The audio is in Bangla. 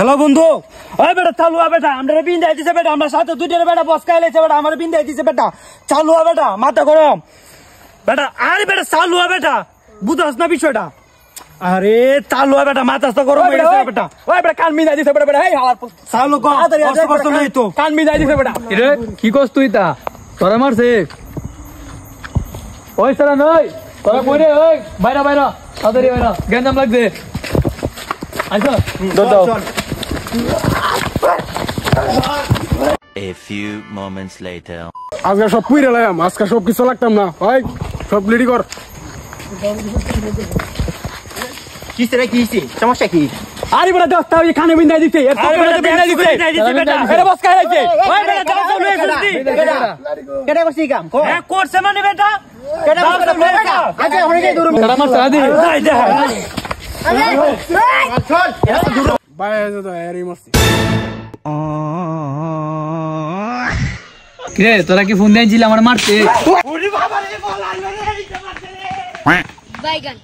হ্যালো বন্ধু, ওই বেটা চালু হ বেটা, আমরা বিন্দাই দিছে বেটা, আমরা সাথে দুইটার বেটা বসকা এলাইছে বেটা, আমার বিন্দাই দিছে বেটা, চালু হ বেটা, মাথা গরম বেটা, আরে বেটা চালু হ বেটা, বুঝছস না বিষয়টা? আরে চালু হ বেটা, মাথা তো গরম হয়ে গেছে বেটা। ওই বেটা কান মিলাই দিছে বেটা, এই হালার চালু কর, কষ্ট নাই তো। কান মিলাই দিছে বেটা। রে কি করছ তুই তা? তোরা মারছে ওই সারা নই, তোরা কইরে ওই বাইরা বাইরা তাড়াতাড়ি বাইরা, গেন্দাম লাগছে। আচ্ছা দাও A few moments later. আজকে সব পুইরে লাইম, আজকে সব কিছু লাগতাম না। ওই সব রেডি কর। কিসে রে কিসে? সমস্যা কি? আরে বেটা দস্তা ওই খানে বিন্দাই দিছে, এর তো বিন্দাই দিছে বেটা, এর বস খাই রাখছে। ওই বেটা দাও চালু হয়ে গেছে। কেডা করছিস কাম? হ্যাঁ করছে মানে বেটা, কেডা করছে বেটা? আচ্ছা হয়ে যাই দূর। তোরা মারছ আদি যাই যা। বাই দাদা এরই মস্তি। কিরে তোরা কি ফোন দিয়েছিলি আমার মারতে? ওরে বাবা রে বল আইবে রে, বাইগান।